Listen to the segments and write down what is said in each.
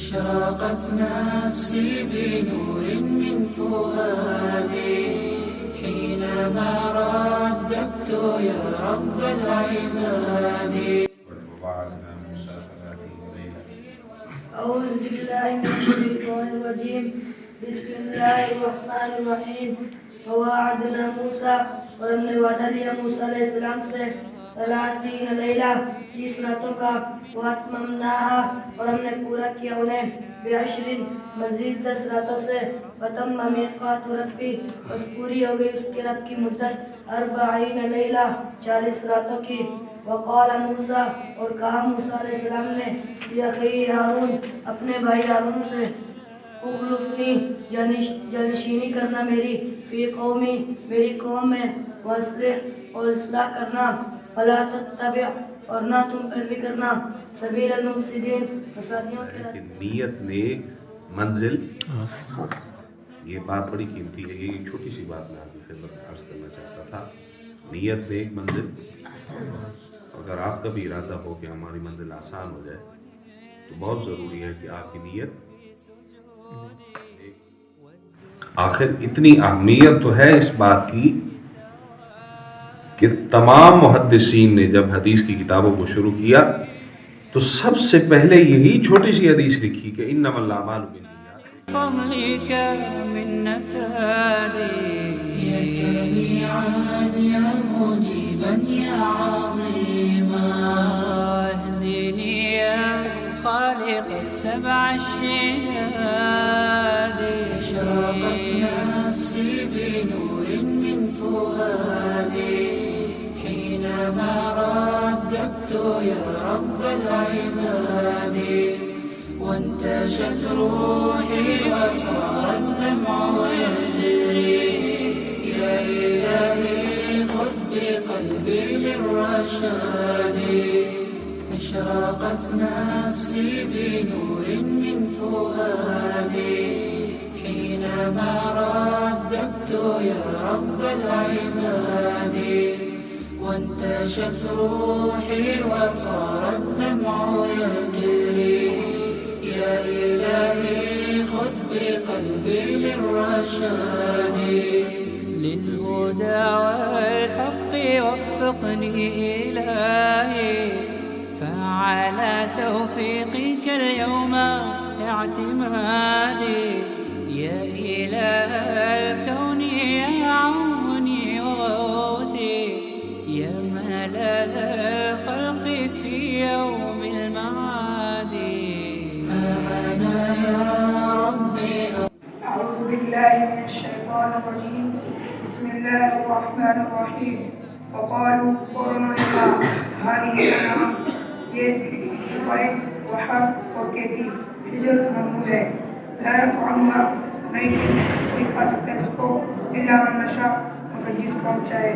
أشرقت نفسي بنور من فؤادي حينما رددت يا رب العباد. ووعدنا موسى 30 ليلة. أعوذ بالله من الشيطان الرجيم. بسم الله الرحمن الرحيم. وواعدنا موسى और हमने वादा लिया मूसा अलैहिस्सलाम से 30 लैला 30 रातों का वअतममनाहा और हमने पूरा किया उन्हें बिअश्रिन मज़ीद 10 रातों से फ़तम्मा मीक़ातु रब्बी बस पूरी हो गई उसके रब की मुद्दत 40 लैला 40 रातों की। वक़ाल मूसा और कहा मूसा अलैहिस्सलाम ने लिअख़ीही हारून अपने भाई हारून से उख़्लुफ़नी जानशीनी करना मेरी फ़ी क़ौमी मेरी कौम में वस्लिह और इस्लाह करना फला तत्तबिअ और ना तुम पैरवी करना सबील अल मुफ़सिदीन फसादियों के रास्ते। नियत ने मंजिल ये बात बड़ी कीमती है। ये छोटी सी बात मैं आपकी खिदमत में अर्ज़ करना चाहता था। नियत ने एक मंजिल अगर आपका भी इरादा हो कि हमारी मंजिल आसान हो जाए तो बहुत ज़रूरी है कि आपकी नीयत। आखिर इतनी अहमियत तो है इस बात की कि तमाम मुहद्दिसीन ने जब हदीस की किताबों को शुरू किया तो सबसे पहले यही छोटी सी हदीस लिखी कि इन्नमल अमालु बिन्नियात। يا سميعا يا مجيبا يا عظيما اهدني يا خالق السبع الشداد. أشرقت نفسي بنور من فؤادي حينما رددت يا رب العباد. وانتشت روحي وصار الدمع يجري يا إلهي خذ بقلبي للرشاد. أشرقت نفسي بنور من فؤادي حينما رددت يا رب العباد. وانتشت روحي وصار الدمع يجري يا إلهي خذ بقلبي للرشاد. للهدى والحق وفقني إلهي فعلى توفيقك اليوم اعتمادي. يا إله الكون يا عوني وغوثي يا ملل الخلق في يوم المعاد. أنا يا ربي. أعوذ بالله من الشيطان الرجيم. بسم الله الرحمن الرحيم. وقالوا قرن لها هذه الأنعام ये चुपाई वहाब और कहती हिजर ममनू है ला यतअमुहा नहीं कोई खा सकता इसको इल्ला मन नशा मगर जिसको हम चाहे.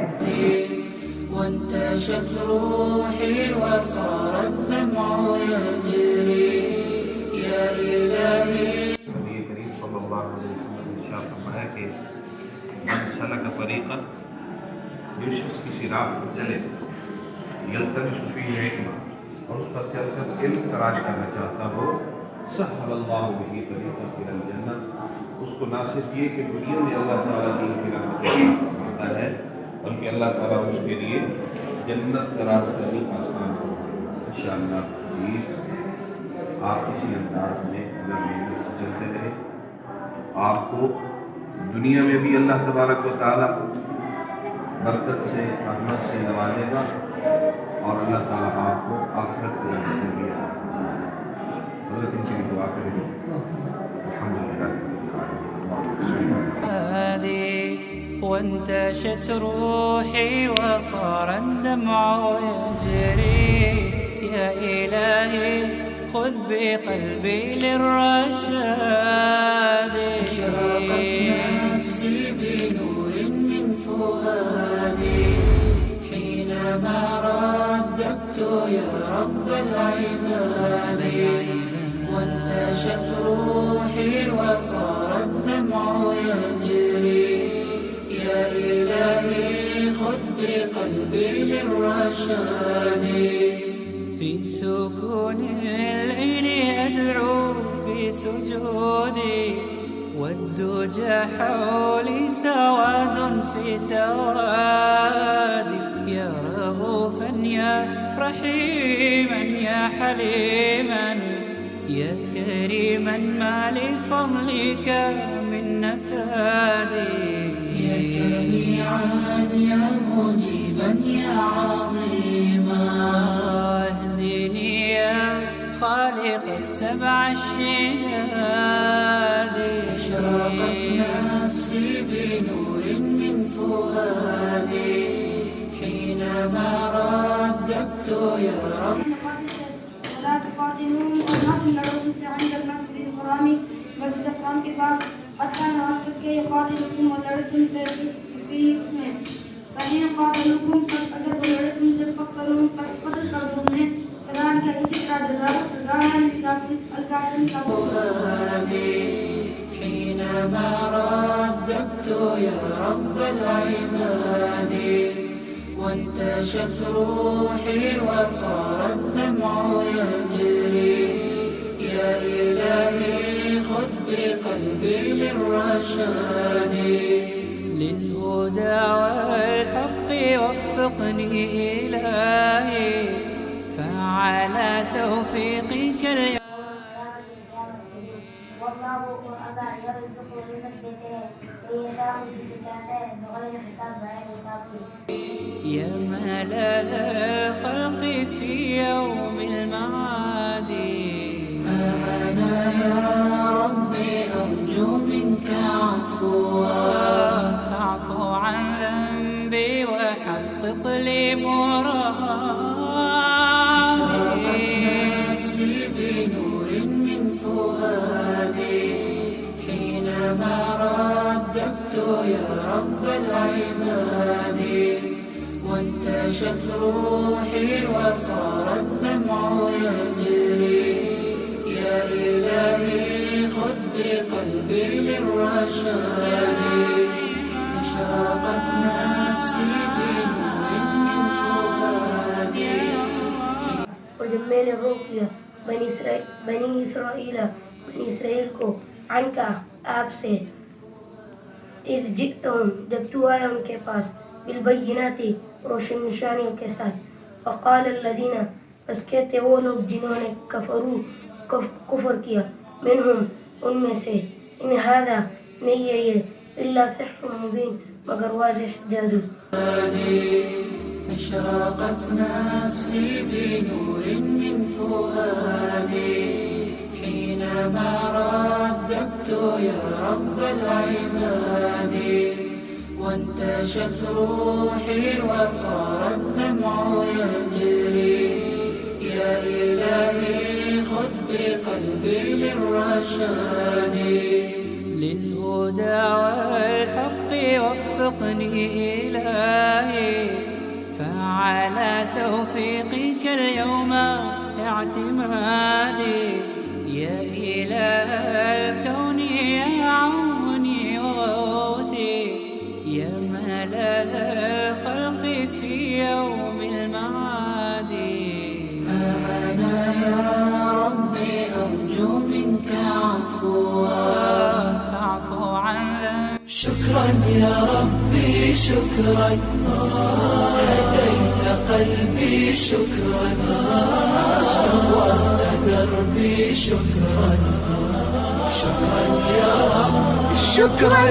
وانتشت روحي وصار الدمع يجري يا إلهي. नबी करीम सल्लल्लाहु अलैहि वसल्लम ने इरशाद फरमाया कि मन सलक तरीक़न जो शख्स किसी राह पर चले यल्तमिसु फीही इल्मा और उस पर चलकर इल्म तलाश करना चाहता हो सहलल्लाहु बिही तरीक़न इलल जन्नत उसको ना सिर्फ ये कि दुनिया में अल्लाह ताला की रहमत फरमाता है बल्कि अल्लाह ताला उसके लिए जन्नत का रास्ता भी आसान हो। इंशाअल्लाह अज़ीज़ आप इसी अंदाज में अगर मेहनत से चलते रहे आपको दुनिया में भी अल्लाह तबारक व तआला बरकत से रहमत से नवाजेगा और अल्लाह ताला आपको आखिरत की रहमत भी अता फरमाएगा। हज़रत इनके लिए दुआ करेंगे। अल्हम्दुलिल्लाह। وانتشت روحي وصار الدمع يجري يا إلهي خذ بقلبي للرشاد. أشرقت نفسي بنور من فؤادي حينما رددت يا رب العباد. وانتشت روحي وصار الدمع يجري يا إلهي خذ بقلبي للرشاد. في سكون الليل أدعو في والدجى حولي سواد في سواد. يا رؤوفا يا رحيما يا حليما يا كريما ما لفضلك من نفادي. يا سميعا يا مجيبا يا عظيما اهدني يا خالق السبع الشداد. أشرقت نفسي بنور من فؤادي حينما رددت يا رب. ولا تقاتلوهم और न तुम लड़ो उनसे عند المسجد الحرام مسجد الحرام के पास حتى यहाँ तक के يقاتلوكم और लड़े तुमसे उसमें فإن قاتلوكم पस अगर वो लड़े तुमसे फक़्तलूहुम पस कत्ल कर दो उन्हें कज़ालिक इसी तरह सज़ा है الकाफिरीन का। حينما رددت يا رب العباد وانتشت روحي وصار الدمع يجري. يا إلهي خذ بقلبي للرشاد. للهدى والحق وفقني إلهي فعلى توفيقك اليوم. والله अदा يرزق ورزق देते हैं तो ये शाम जिसे चाहता है बगैर हिसाब बगैर हिसाब के. يا ملل الخلق في يوم المعاد. أنا يا ربي أرجو منك عفوا فاعف عن ذنبي وحقق لي مرادي. نفسي بنور من فؤادي حينما رددت يا رب العباد وانتشت روحي وصار الدمع يجري. يا إلهي خذ بقلبي للرشاد. أشرقت نفسي بنور من فؤادي. और जब मैंने रोक लिया बनी इसराइल को अनका आपसे इज़ जितहुम जब तू आया उनके पास बिलबय्यिनाति रोशन निशानियों के साथ. फ़क़ाल अल्लज़ीना बस कहते वो लोग जिन्होंने कुफ़र किया मिनहुम उनमें से इन हादा नहीं है ये इल्ला सिह्रुन मुबीन मगर वाज़िह जादू. أشرقت نفسي بنور من فؤادي حينما رددت يا رب العباد وانتشت روحي وصار الدمع يجري. يا إلهي خذ بقلبي للرشاد. للهدى والحق وفقني إلهي فعلى توفيقك اليوم اعتمادي. يا إله الكون يا عوني وغوثي يا ملل الخلق في يوم المعاد. أنا يا ربي أرجو منك عفوا فاعف عن ذنبي. شكرا يا ربي شكرا هديت قلبي شكرا نورت دربي شكرا. شكرا يا رب شكرا.